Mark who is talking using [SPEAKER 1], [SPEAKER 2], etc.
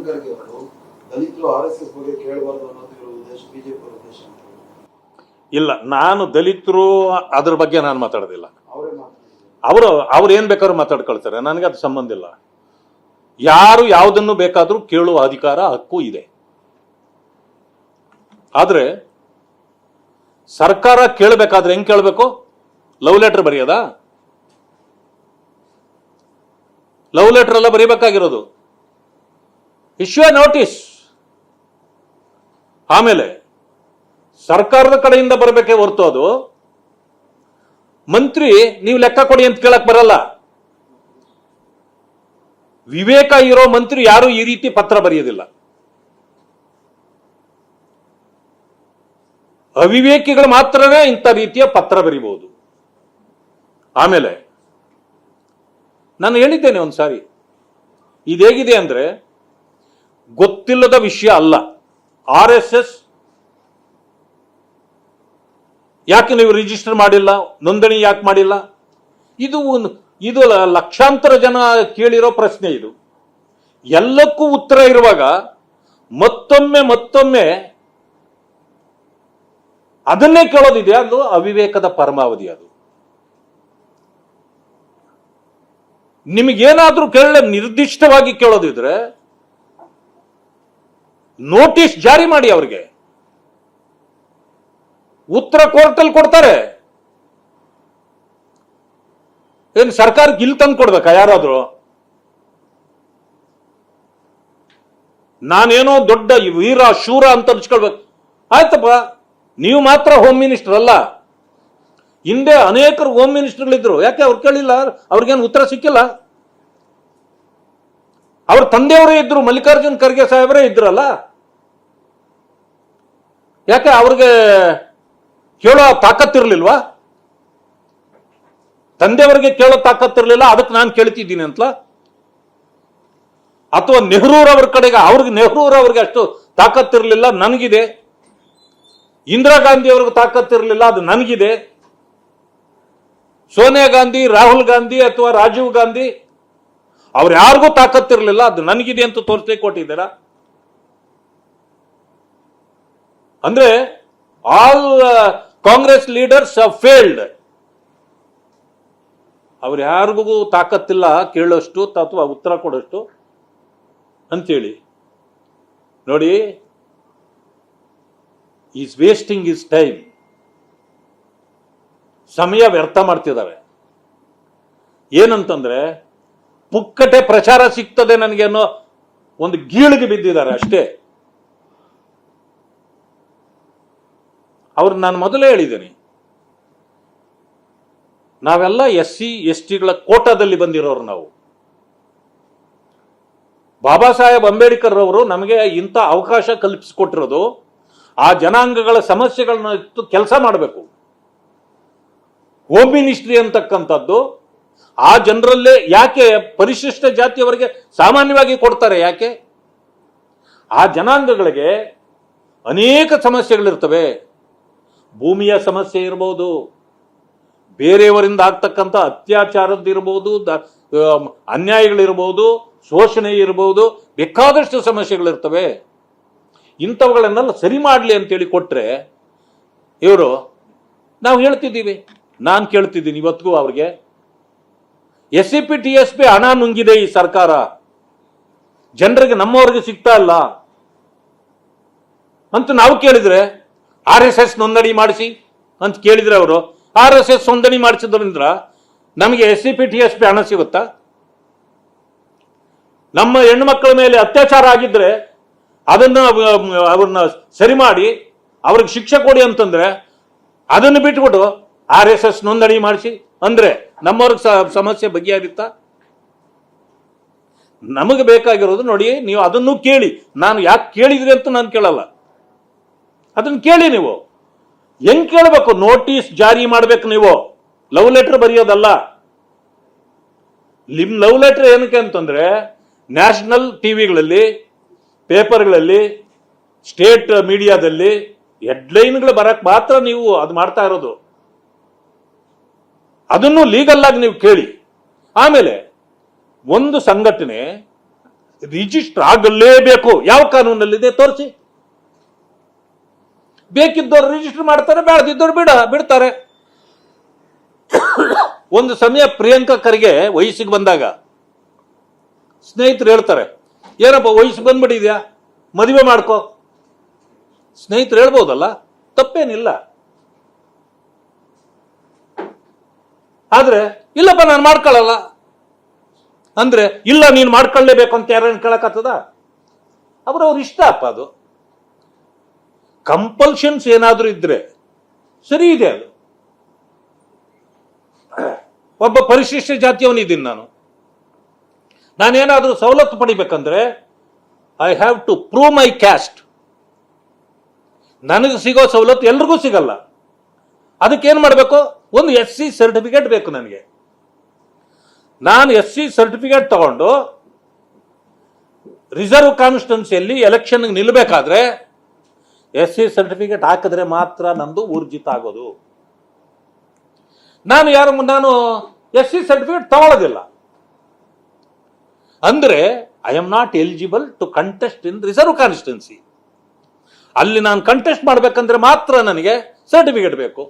[SPEAKER 1] ಮಲ್ಲಿಕಾರ್ಜುನ್ ಖರ್ಗೆ ಅವರು ದಲಿತರು RSS ಬಗ್ಗೆ ಕೇಳಬಾರ್ದು ಅನ್ನೋದು ಉದ್ದೇಶ ಬಿಜೆಪಿ ಉದ್ದೇಶ
[SPEAKER 2] ಇಲ್ಲ. ನಾನು ದಲಿತರು ಅದ್ರ ಬಗ್ಗೆ ನಾನು ಮಾತಾಡೋದಿಲ್ಲ. ಅವ್ರು ಏನ್ ಬೇಕಾದ್ರೂ ಮಾತಾಡ್ಕೊಳ್ತಾರೆ, ನನಗೆ ಅದು ಸಂಬಂಧ ಇಲ್ಲ. ಯಾರು ಯಾವುದನ್ನು ಬೇಕಾದ್ರೂ ಕೇಳುವ ಅಧಿಕಾರ, ಹಕ್ಕು ಇದೆ. ಆದ್ರೆ ಸರ್ಕಾರ ಕೇಳಬೇಕಾದ್ರೆ ಹೆಂಗ್ ಕೇಳಬೇಕು? ಲವ್ ಲೆಟರ್ ಬರೆಯೋದಾ? ಲವ್ ಲೆಟರ್ ಎಲ್ಲ ಬರೀಬೇಕಾಗಿರೋದು ಇಶ್ಯೂ ನೋಟಿಸ್. ಆಮೇಲೆ ಸರ್ಕಾರದ ಕಡೆಯಿಂದ ಬರಬೇಕೇ ಹೊರತು ಅದು ಮಂತ್ರಿ ನೀವು ಲೆಕ್ಕ ಕೊಡಿ ಅಂತ ಕೇಳಕ್ ಬರಲ್ಲ. ವಿವೇಕ ಇರೋ ಮಂತ್ರಿ ಯಾರು ಈ ರೀತಿ ಪತ್ರ ಬರೆಯೋದಿಲ್ಲ. ಅವಿವೇಕಿಗಳು ಮಾತ್ರನೇ ಇಂಥ ರೀತಿಯ ಪತ್ರ ಬರೀಬಹುದು. ಆಮೇಲೆ ನಾನು ಹೇಳಿದ್ದೇನೆ ಒಂದ್ಸಾರಿ, ಇದೇಗಿದೆ ಅಂದ್ರೆ ಗೊತ್ತಿಲ್ಲದ ವಿಷಯ ಅಲ್ಲ. RSS ಯಾಕೆ ನೀವು ರಿಜಿಸ್ಟರ್ ಮಾಡಿಲ್ಲ, ನೋಂದಣಿ ಯಾಕೆ ಮಾಡಿಲ್ಲ? ಇದು ಲಕ್ಷಾಂತರ ಜನ ಕೇಳಿರೋ ಪ್ರಶ್ನೆ. ಇದು ಎಲ್ಲಕ್ಕೂ ಉತ್ತರ ಇರುವಾಗ ಮತ್ತೊಮ್ಮೆ ಅದನ್ನೇ ಕೇಳೋದಿದೆ, ಅದು ಅವಿವೇಕದ ಪರಮಾವಧಿ. ಅದು ನಿಮಗೇನಾದ್ರೂ ನಿರ್ದಿಷ್ಟವಾಗಿ ಕೇಳೋದಿದ್ರೆ ನೋಟಿಸ್ ಜಾರಿ ಮಾಡಿ, ಅವ್ರಿಗೆ ಉತ್ತರ ಕೋರ್ಟಲ್ಲಿ ಕೊಡ್ತಾರೆ. ಏನ್ ಸರ್ಕಾರಕ್ಕೆ ಇಲ್ಲಿ ತಂದು ಕೊಡ್ಬೇಕಾ ಯಾರಾದ್ರೂ? ನಾನೇನೋ ದೊಡ್ಡ ವೀರ ಶೂರ ಅಂತ ಅನ್ಸ್ಕೊಳ್ಬೇಕು. ಆಯ್ತಪ್ಪ, ನೀವು ಮಾತ್ರ ಹೋಮ್ ಮಿನಿಸ್ಟರ್ ಅಲ್ಲ, ಹಿಂದೆ ಅನೇಕರು ಹೋಮ್ ಮಿನಿಸ್ಟರ್ಗಳಿದ್ರು. ಯಾಕೆ ಅವ್ರು ಕೇಳಿಲ್ಲ? ಅವ್ರಿಗೇನು ಉತ್ತರ ಸಿಕ್ಕಿಲ್ಲ? ಅವ್ರ ತಂದೆಯವರೇ ಇದ್ರು, ಮಲ್ಲಿಕಾರ್ಜುನ್ ಖರ್ಗೆ ಸಾಹೇಬರೇ ಇದ್ರಲ್ಲ. ಯಾಕೆ ಅವ್ರಿಗೆ ಕೇಳೋ ತಾಕತ್ತಿರ್ಲಿಲ್ವಾ? ತಂದೆಯವರಿಗೆ ಕೇಳೋ ತಾಕತ್ತಿರ್ಲಿಲ್ಲ, ಅದಕ್ಕೆ ನಾನು ಕೇಳ್ತಿದ್ದೀನಿ ಅಂತಲ? ಅಥವಾ ನೆಹರೂರವ್ರ ಕಡೆಗೆ ನೆಹರೂರವ್ರಿಗೆ ಅಷ್ಟು ತಾಕತ್ತಿರ್ಲಿಲ್ಲ, ನನಗಿದೆ. ಇಂದಿರಾ ಗಾಂಧಿ ಅವ್ರಿಗೆ ತಾಕತ್ತಿರ್ಲಿಲ್ಲ, ಅದು ನನಗಿದೆ. ಸೋನಿಯಾ ಗಾಂಧಿ, ರಾಹುಲ್ ಗಾಂಧಿ ಅಥವಾ ರಾಜೀವ್ ಗಾಂಧಿ ಅವ್ರು ಯಾರಿಗೂ ತಾಕತ್ತಿರ್ಲಿಲ್ಲ, ಅದು ನನಗಿದೆ ಅಂತ ತೋರಿಸಿ ಕೊಟ್ಟಿದ್ದೀರಾ? ಅಂದ್ರೆ all Congress leaders have failed. ಅವ್ರು ಯಾರಿಗೂ ತಾಕತ್ತಿಲ್ಲ ಕೇಳೋಷ್ಟು ಅಥವಾ ಉತ್ತರ ಕೊಡೋಷ್ಟು ಅಂತೇಳಿ. ನೋಡಿ, ಈಸ್ ವೇಸ್ಟಿಂಗ್ ಇಸ್ ಟೈಮ್. ಸಮಯ ವ್ಯರ್ಥ ಮಾಡ್ತಿದ್ದಾರೆ. ಏನಂತಂದ್ರೆ ಪುಕ್ಕಟೆ ಪ್ರಚಾರ ಸಿಗ್ತದೆ ನನಗೆ ಅನ್ನೋ ಒಂದು ಗೀಳಿಗೆ ಬಿದ್ದಿದ್ದಾರೆ ಅಷ್ಟೇ. ಅವ್ರು ನಾನು ಮೊದಲೇ ಹೇಳಿದ್ದೇನೆ, ನಾವೆಲ್ಲ SC STಗಳ ಕೋಟಾದಲ್ಲಿ ಬಂದಿರೋರು. ನಾವು ಬಾಬಾ ಸಾಹೇಬ್ ಅಂಬೇಡ್ಕರ್ ಅವರು ನಮಗೆ ಇಂಥ ಅವಕಾಶ ಕಲ್ಪಿಸಿಕೊಟ್ಟಿರೋದು ಆ ಜನಾಂಗಗಳ ಸಮಸ್ಯೆಗಳನ್ನ ಕೆಲಸ ಮಾಡಬೇಕು. ಹೋಮ್ ಮಿನಿಸ್ಟ್ರಿ ಅಂತಕ್ಕಂಥದ್ದು ಆ ಜನರಲ್ಲೇ ಯಾಕೆ ಪರಿಶಿಷ್ಟ ಜಾತಿಯವರಿಗೆ ಸಾಮಾನ್ಯವಾಗಿ ಕೊಡ್ತಾರೆ? ಯಾಕೆ? ಆ ಜನಾಂಗಗಳಿಗೆ ಅನೇಕ ಸಮಸ್ಯೆಗಳಿರ್ತವೆ. ಭೂಮಿಯ ಸಮಸ್ಯೆ ಇರಬಹುದು, ಬೇರೆಯವರಿಂದ ಆಗ್ತಕ್ಕಂಥ ಅತ್ಯಾಚಾರದ್ದಿರಬಹುದು, ಅನ್ಯಾಯಗಳಿರ್ಬೋದು, ಶೋಷಣೆ ಇರಬಹುದು, ಬೇಕಾದಷ್ಟು ಸಮಸ್ಯೆಗಳಿರ್ತವೆ. ಇಂಥವುಗಳನ್ನೆಲ್ಲ ಸರಿ ಮಾಡಲಿ ಅಂತೇಳಿ ಕೊಟ್ರೆ ಇವರು, ನಾವು ಹೇಳ್ತಿದ್ದೀವಿ, ನಾನು ಕೇಳ್ತಿದ್ದೀನಿ ಇವತ್ತಿಗೂ ಅವ್ರಿಗೆ, SCP TSP ಹಣ ನುಂಗಿದೆ ಈ ಸರ್ಕಾರ, ಜನರಿಗೆ ನಮ್ಮವ್ರಿಗೆ ಸಿಗ್ತಾ ಇಲ್ಲ ಅಂತ ನಾವು ಕೇಳಿದ್ರೆ, RSS ನೋಂದಣಿ ಮಾಡಿಸಿ ಅಂತ ಕೇಳಿದ್ರೆ ಅವರು RSS ನೋಂದಣಿ ಮಾಡಿಸಿದ್ರಿಂದ ನಮಗೆ SCP TSP ಹಣ ಸಿಗುತ್ತಾ? ನಮ್ಮ ಹೆಣ್ಣು ಮಕ್ಕಳ ಮೇಲೆ ಅತ್ಯಾಚಾರ ಆಗಿದ್ರೆ ಅವ್ರನ್ನ ಸರಿ ಮಾಡಿ ಅವ್ರಿಗೆ ಶಿಕ್ಷೆ ಕೊಡಿ ಅಂತಂದ್ರೆ ಅದನ್ನು ಬಿಟ್ಬಿಟ್ಟು RSS ನೋಂದಣಿ ಮಾಡಿಸಿ ಅಂದ್ರೆ ನಮ್ಮವ್ರಿಗೆ ಸಮಸ್ಯೆ ಬಗೆಹರಿಯುತ್ತಾ? ನಮಗೆ ಬೇಕಾಗಿರೋದು ನೋಡಿ, ನೀವು ಅದನ್ನು ಕೇಳಿ. ನಾನು ಯಾಕೆ ಕೇಳಿದ್ರಿ ಅಂತ ನಾನು ಕೇಳಲ್ಲ, ಅದನ್ನು ಕೇಳಿ. ನೀವು ಹೆಂಗ್ ಕೇಳಬೇಕು? ನೋಟಿಸ್ ಜಾರಿ ಮಾಡ್ಬೇಕು. ನೀವು ಲವ್ ಲೆಟರ್ ಬರೆಯೋದಲ್ಲ. ಲವ್ ಲೆಟರ್ ಏನಕ್ಕೆ ಅಂತಂದ್ರೆ ನ್ಯಾಷನಲ್ ಟಿವಿಗಳಲ್ಲಿ, ಪೇಪರ್ಗಳಲ್ಲಿ, ಸ್ಟೇಟ್ ಮೀಡಿಯಾದಲ್ಲಿ ಹೆಡ್ಲೈನ್ಗಳು ಬರಕ್ ಮಾತ್ರ ನೀವು ಅದು ಮಾಡ್ತಾ ಇರೋದು. ಅದನ್ನು ಲೀಗಲ್ ಆಗಿ ನೀವು ಕೇಳಿ. ಆಮೇಲೆ ಒಂದು ಸಂಘಟನೆ ರಿಜಿಸ್ಟರ್ ಆಗಲೇಬೇಕು. ಯಾವ ಕಾನೂನಲ್ಲಿದೆ ತೋರಿಸಿ. ಬೇಕಿದ್ದವ್ರು ರಿಜಿಸ್ಟರ್ ಮಾಡ್ತಾರೆ, ಬೇಡದಿದ್ದವ್ರು ಬಿಡ್ತಾರೆ. ಒಂದು ಸಮಯ ಪ್ರಿಯಾಂಕಾ ಖರ್ಗೆ ವಯಸ್ಸಿಗೆ ಬಂದಾಗ ಸ್ನೇಹಿತರು ಹೇಳ್ತಾರೆ, ಏನಪ್ಪ ವಯಸ್ಸು ಬಂದ್ಬಿಟ್ಟಿದ್ಯಾ, ಮದುವೆ ಮಾಡ್ಕೋ. ಸ್ನೇಹಿತರು ಹೇಳ್ಬೋದಲ್ಲ, ತಪ್ಪೇನಿಲ್ಲ. ಆದ್ರೆ ಇಲ್ಲಪ್ಪ ನಾನು ಮಾಡ್ಕೊಳ್ಳಲ್ಲ ಅಂದ್ರೆ, ಇಲ್ಲ ನೀನು ಮಾಡ್ಕೊಳ್ಳೇಬೇಕು ಅಂತ ಯಾರು ಕೇಳಕತ್ತದ? ಅವ್ರ ಇಷ್ಟ ಅಪ್ಪ. ಅದು ಕಂಪಲ್ಷನ್ಸ್ ಏನಾದ್ರೂ ಇದ್ರೆ ಸರಿ ಇದೆ. ಅದು ಒಬ್ಬ ಪರಿಶಿಷ್ಟ ಜಾತಿಯವನಿದ್ದೀನಿ ನಾನೇನಾದ್ರೂ ಸವಲತ್ತು ಪಡಿಬೇಕಂದ್ರೆ I have to prove my caste. ನನಗೆ ಸಿಗೋ ಸವಲತ್ತು ಎಲ್ರಿಗೂ ಸಿಗಲ್ಲ. ಅದಕ್ಕೆ ಏನ್ ಮಾಡಬೇಕು? ಒಂದು SC ಸರ್ಟಿಫಿಕೇಟ್ ಬೇಕು ನನಗೆ. ನಾನು SC ಸರ್ಟಿಫಿಕೇಟ್ ತಗೊಂಡು ರಿಸರ್ವ್ ಕಾನ್ಸ್ಟಿಟ್ಯೂನ್ಸಿಯಲ್ಲಿ ಎಲೆಕ್ಷನ್ ನಿಲ್ಲಬೇಕಾದ್ರೆ SC ಸರ್ಟಿಫಿಕೇಟ್ ಹಾಕಿದ್ರೆ ಮಾತ್ರ ನಂದು ಊರ್ಜಿತ ಆಗೋದು. ನಾನು SC ಸರ್ಟಿಫಿಕೇಟ್ ತಗೊಳ್ಳೋದಿಲ್ಲ ಅಂದ್ರೆ I am not eligible to contest in reserve constituency. ಅಲ್ಲಿ ನಾನು ಕಂಟೆಸ್ಟ್ ಮಾಡ್ಬೇಕಂದ್ರೆ ಮಾತ್ರ ನನಗೆ ಸರ್ಟಿಫಿಕೇಟ್ ಬೇಕು.